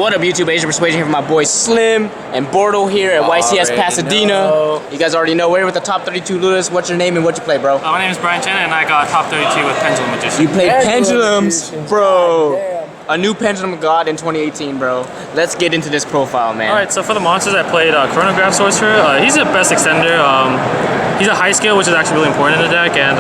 What up, YouTube? Asian Persuasion here for my boy Slim and Bordo here at YCS Pasadena. You guys already know we're here with the top 32 looters. What's your name and what you play, bro? My name is Chen, and I got top 32 with Pendulum Magician. You play Pendulums, bro. A new Pendulum God in 2018, bro. Let's get into this profile, man. Alright, so for the monsters, I played Chronograph Sorcerer. He's the best extender. He's a high skill, which is actually really important in the deck, and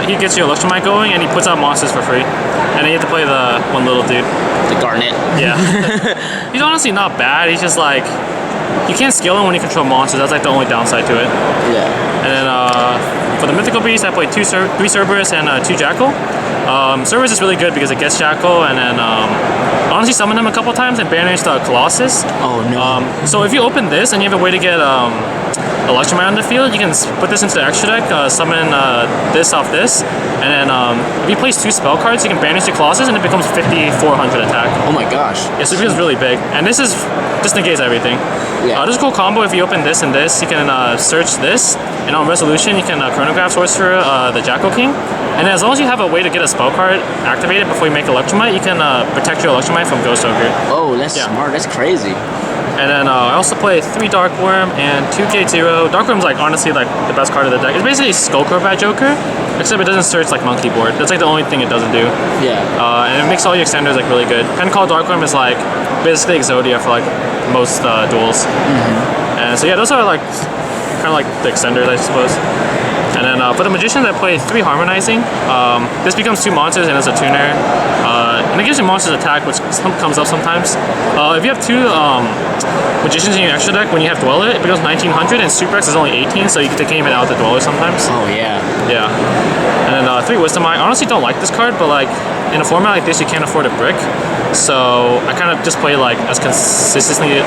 he gets your Electromite going, and he puts out monsters for free. And then you have to play the one little dude. The Garnet. Yeah. He's honestly not bad. He's just like, you can't scale him when you control monsters. That's like the only downside to it. Yeah. And then for the Mythical Beast, I played 3 Cerberus and 2 Jackal. Cerberus is really good because it gets Jackal, and then honestly summon him a couple times and banish the Colossus. Oh no. So if you open this and you have a way to get Electromite on the field, you can put this into the extra deck, summon this off this, and then if you place 2 spell cards, you can banish the Colossus and it becomes 5400 attack. Oh my gosh. Yeah, so it becomes really big, and this negates everything. Yeah. This is a cool combo. If you open this and this, you can search this, and on resolution you can Chronograph Sorcerer the Jackal King, and as long as you have a way to get a spell card activated before you make Electromite, you can protect your Electromite from Ghost Ogre. Oh, that's smart. That's crazy. And then I also play 3 Dark Worm and 2 Gate Zero. Dark Worm's like honestly like the best card of the deck. It's basically Skullcrobat Joker, except it doesn't search like Monkey Board. That's like the only thing it doesn't do. Yeah. And it makes all your extenders like really good. Pencall Dark Worm is like basically Exodia for like most duels. And so yeah, those are like kind of like the extenders, I suppose. And then for the Magicians, I play 3 Harmonizing. This becomes 2 monsters and it's a tuner. And it gives you monsters attack, which comes up sometimes. If you have 2 Magicians in your extra deck, when you have Dweller, it becomes 1900, and Super X is only 18, so you can't even out the Dweller sometimes. Oh yeah. Yeah. And then 3 Wisdom Eye. I honestly don't like this card, but like in a format like this, you can't afford a brick. So I kind of just play like as consistently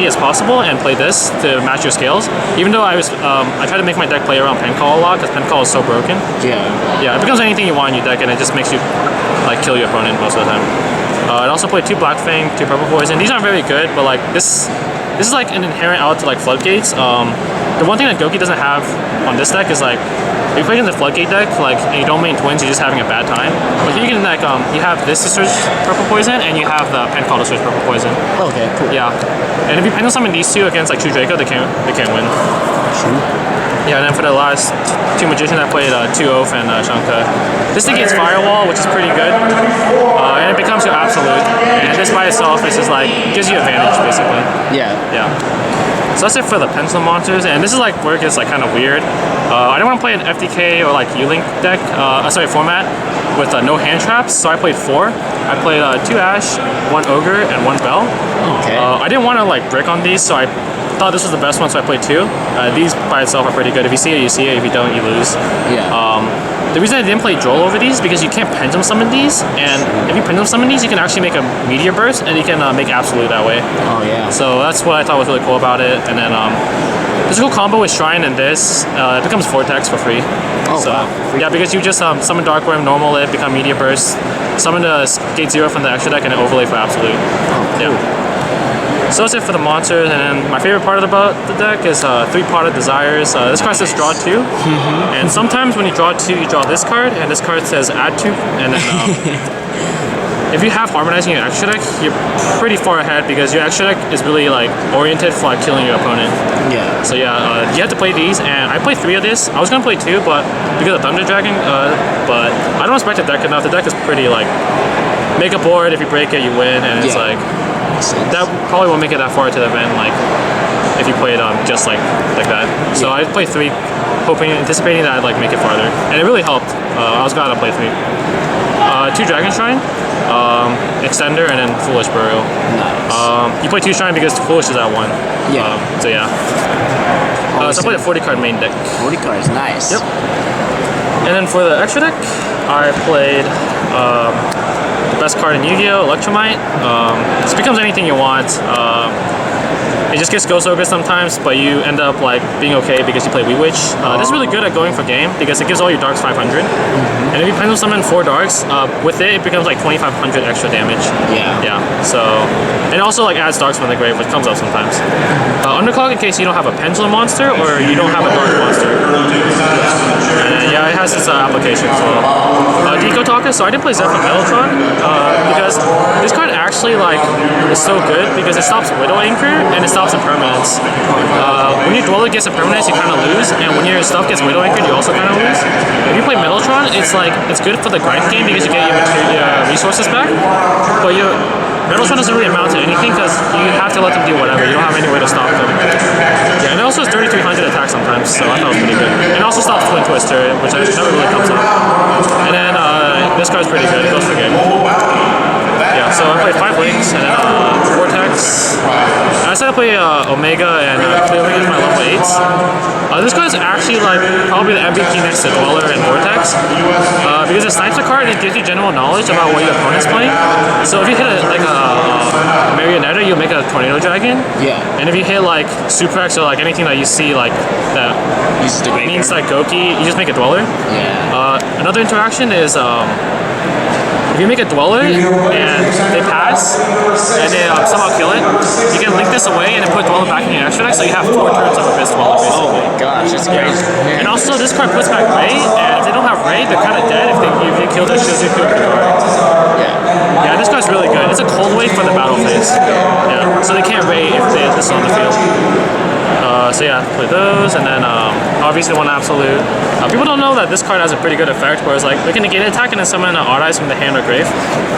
as possible and play this to match your scales. Even though I try to make my deck play around Pencall a lot because Pencall is so broken. Yeah. Yeah, it becomes anything you want in your deck, and it just makes you like kill your opponent most of the time. I also play 2 Black Fang, 2 Purple Poison. These aren't very good, but like this is like an inherent out to like Floodgates. The one thing that Goki doesn't have on this deck is like, if you play in the Floodgate deck, like, and you don't main twins, you're just having a bad time. But you can like, you have this to search Purple Poison, and you have the Pencall to search Purple Poison. Okay, cool. Yeah, and if you Pendulum summon these 2 against like 2 Draco, they can't win. True. Yeah, and then for the last 2 Magicians, I played 2 Oath and Shanka. This negates Firewall, which is pretty good, and it becomes your Absolute. And this by itself is just like, gives you advantage, basically. Yeah. Yeah. So that's it for the Pendulum monsters, and this is like where it gets like kind of weird. I didn't want to play an FDK or like U-Link deck, format with no hand traps, so I played 4. I played 2 Ash, 1 Ogre, and 1 Bell. Okay. I didn't want to like brick on these, so I thought this was the best one, so I played 2. These by itself are pretty good. If you see it, you see it. If you don't, you lose. Yeah. The reason I didn't play Droll over these is because you can't Pendulum summon these, and if you Pendulum summon these, you can actually make a Meteor Burst, and you can make Absolute that way. Oh yeah. So that's what I thought was really cool about it. And then there's a cool combo with Shrine and this. It becomes Vortex for free. Oh so, wow. Yeah, because you just summon Dark Worm, normal it, become Meteor Burst, summon the Gate Zero from the extra deck, and then overlay for Absolute. Oh, cool. Yeah. So that's it for the monsters, and then my favorite part about the deck is 3 Pot of Desires. This card says draw 2, and sometimes when you draw 2, you draw this card, and this card says add 2, and then if you have Harmonizing your extra deck, you're pretty far ahead because your extra deck is really like oriented for like killing your opponent. Yeah. So yeah, you have to play these, and I played 3 of this. I was gonna play 2, but because of Thunder Dragon, but I don't respect the deck enough. The deck is pretty like, make a board, if you break it, you win, and it's like, that probably won't make it that far to the event, like if you played just like that. So I played 3, anticipating that I'd like make it farther, and it really helped. I was glad I played 3. 2 Dragon Shrine, Extender, and then Foolish Burial. Nice. You play 2 Shrine because Foolish is at 1. Yeah. So yeah. So I played a 40 card main deck. 40 cards, nice. Yep. And then for the extra deck, I played the best card in Yu-Gi-Oh, Electromite. This becomes anything you want. It just gets Ghost Ogre sometimes, but you end up like being okay because you play Wee-Witch. This is really good at going for game because it gives all your darks 500. And if you Pendulum summon 4 darks, with it becomes like 2500 extra damage. Yeah. Yeah. So, and it also like adds darks from the grave, which comes up sometimes. Underclock in case you don't have a Pendulum monster or you don't have a dark monster. And yeah, it has its application as well. Deco Talker, so I didn't play Zephyr Metaltron because this card actually like is so good because it stops Widow Anchor and it stops Impermanence. When your Dweller gets Impermanence, you kind of lose, and when your stuff gets Widow Anchored, you also kind of lose. If you play Metaltron, it's good for the grind game because you get your resources back, but your Metaltron doesn't really amount to anything because you have to let them do whatever. You don't have any way to stop them. Yeah, and it also has 3300 attack sometimes, so I thought it was pretty good. And it also stops Twin Twister, which never really comes up. And then this card's pretty good. It goes for game. Yeah, so I played 5 Links and then Vortex. I decided to play Omega and clearly is my level 8s. This card is actually like probably the MVP next to Dweller and Vortex because it snipes a card and it gives you general knowledge about what your opponent's playing. So if you hit a Marionetta, you'll make a Tornado Dragon. Yeah. And if you hit like Super X or like anything that you see like that means like Goki, you just make a Dweller. Yeah. Another interaction is if you make a Dweller and they pass and they somehow kill it, you can link this away and then put Dweller back in your extra deck, so you have 4 turns of Abyss Dweller basically. Oh my gosh, that's crazy. Yeah. And also this card puts back Ray, and if they don't have Ray, they're kind of dead if you kill their Shizuku or card. Yeah, this card's really good. It's a cold wave for the battle phase. Yeah, so they can't Ray if this is on the field. So yeah, play those, and then obviously one Absolute. People don't know that this card has a pretty good effect, where it's like we can negate an attack and then summon an Odd Eyes from the hand or grave,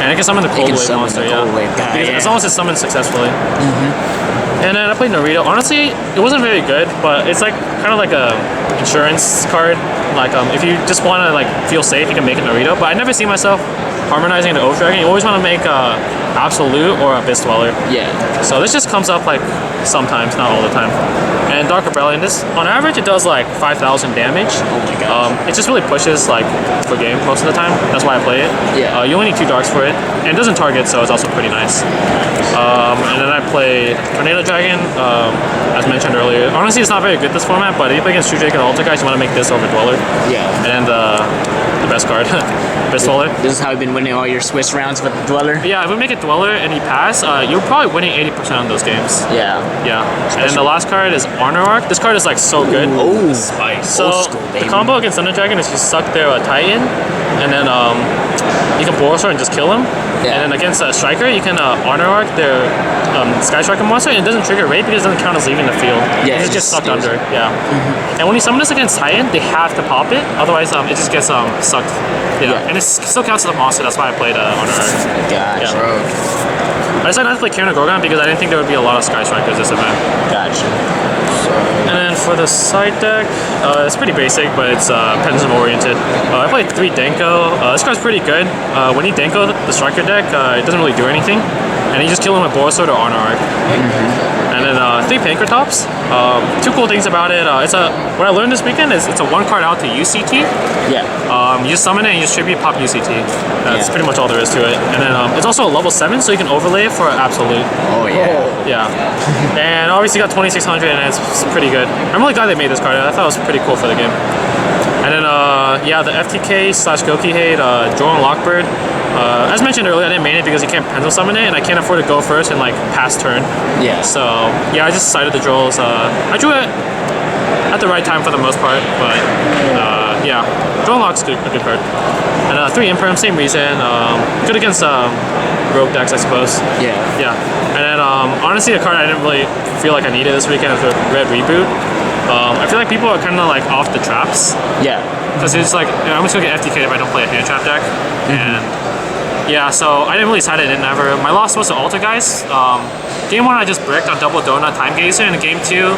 and it can summon the Cold Wave monster. Cold Wave guy, as long as it's summoned successfully. And then I played Naruto. Honestly, it wasn't very good, but it's like kind of like a insurance card. Like if you just want to like feel safe, you can make a Naruto. But I never see myself harmonizing the Oath Dragon. You always want to make Absolute or Abyss Dweller. Yeah. So this just comes up like sometimes, not all the time. And Dark Rebellion, this on average it does like 5,000 damage. Oh my god. It just really pushes like for game most of the time. That's why I play it. Yeah. You only need 2 darks for it, and it doesn't target, so it's also pretty nice. And then I played Tornado Dragon, as mentioned earlier. Honestly, it's not very good this format, but if you play against True Drake and Alter guys, you want to make this over Dweller. Yeah. And then the best card, Abyss Dweller. This is how you've been winning all your Swiss rounds with the Dweller? Yeah, if we make a Dweller and he pass, you're probably winning 80% of those games. Yeah. Yeah. And then the last card is Honor Arc. This card is like so good. Oh, spice. So the combo against Thunder Dragon is you suck their Titan, and then you can Bulbasaur and just kill him. Yeah. And then against a Striker, you can Honor Arc their Sky Striker monster, and it doesn't trigger raid because it doesn't count as leaving the field. Yeah, it's just sucked under. Yeah. And when you summon this against Titan, they have to pop it, otherwise it just gets sucked. Yeah. And it still counts as a monster. That's why I played Honor Arc. Gotcha. Yeah. I decided not to play Karen Gorgon because I didn't think there would be a lot of Sky Strikers this event. Gotcha. And then for the side deck, it's pretty basic, but it's Pendulum oriented. I played 3 Denko. This card's pretty good. When you Denko the striker deck, it doesn't really do anything, and you just kill him with Bulbasaur or Honor Arc. And then 3 Pankratops. 2 cool things about it. What I learned this weekend is it's a 1 card out to UCT. Yeah. You just summon it and you just tribute pop UCT. That's pretty much all there is to it. And then it's also a level 7, so you can overlay it for Absolute. Oh yeah. Yeah. And obviously got 2600 and it's pretty good. I'm really glad they made this card. I thought it was pretty cool for the game. And then yeah, the FTK/Goki Hate, Jordan Lockbird. As mentioned earlier, I didn't main it because you can't Pendulum summon it, and I can't afford to go first and like pass turn. Yeah. So yeah, I just decided the Drolls. I drew it at the right time for the most part, but yeah, Jordan Lock's a good card. And 3 Imperm, same reason. Good against rogue decks, I suppose. Yeah. Yeah. And then honestly, a card I didn't really feel like I needed this weekend is the Red Reboot. I feel like people are kind of like off the traps. Yeah. Because it's like, I'm just gonna get FTK if I don't play a hand trap deck. And yeah, so I didn't really decide it in ever. My loss was to Alter guys. Game 1 I just bricked on double donut time gazer, and in game 2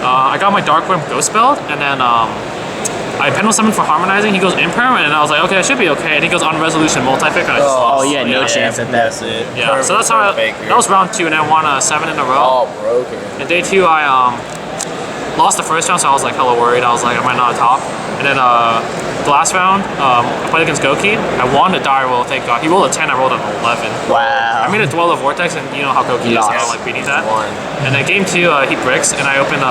I got my Dark Worm Ghost Belt, and then I Pendulum Summon for Harmonizing. He goes Imperm, and I was like, okay, I should be okay. And he goes on Resolution Multi-Pick, and I just lost. Oh yeah, no chance at that. That's it. Yeah, Perfect, so that's how that was round 2, and I won 7 in a row. All broken. And day 2 I lost the first round, so I was like hella worried. I was like, am I not a top? And then the last round, I played against Goki. I won the die roll, thank God. He rolled a 10, I rolled an 11. Wow. I made a Dweller Vortex, and you know how Goki is, how like beating that. And then game 2, he bricks, and I opened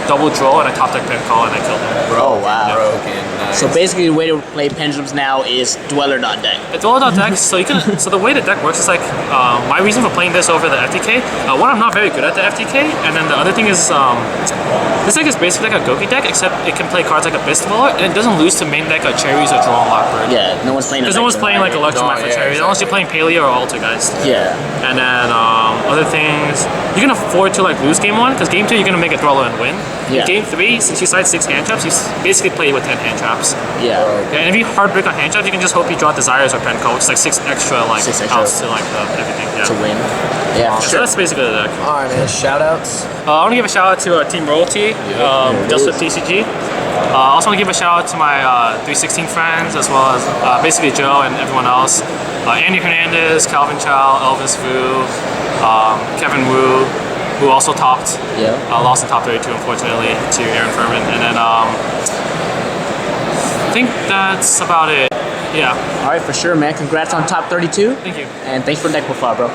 double draw and I top deck pen call and I killed him. Oh wow. Broken. Nice. So basically, the way to play pendulums now is dweller.deck. It's all about decks, so you can. So the way the deck works is like my reason for playing this over the FTK. One, I'm not very good at the FTK, and then the other thing is this deck is basically like a Goki deck, except it can play cards like a Beast Dweller, and it doesn't lose to main deck cherries or draw Lockbird. Yeah, no one's playing. Because no one's playing like Electromite for cherries, unless you're playing Paleo or Alter Geist. Yeah. And then other things, you can afford to like lose game 1, because game 2 you're gonna make a Dweller and win. Yeah. Game 3, since you side 6 hand traps, you basically play with 10 hand traps. Yeah. Yeah, and if you hard break on hand traps, you can just hope you draw Desires or Pen Call, which is like 6 extra like outs to like everything. Yeah. To win. Yeah, So that's basically the deck. Alright, man. Shout outs. I want to give a shout out to Team Royalty, just with TCG. I also want to give a shout out to my 316 friends, as well as basically Joe and everyone else. Andy Hernandez, Calvin Chow, Elvis Vu, Kevin Wu, who also topped. Yeah. Lost in top 32, unfortunately, to Aaron Furman. And then I think that's about it. Yeah. All right, for sure, man. Congrats on top 32. Thank you. And thanks for the deck profile, bro.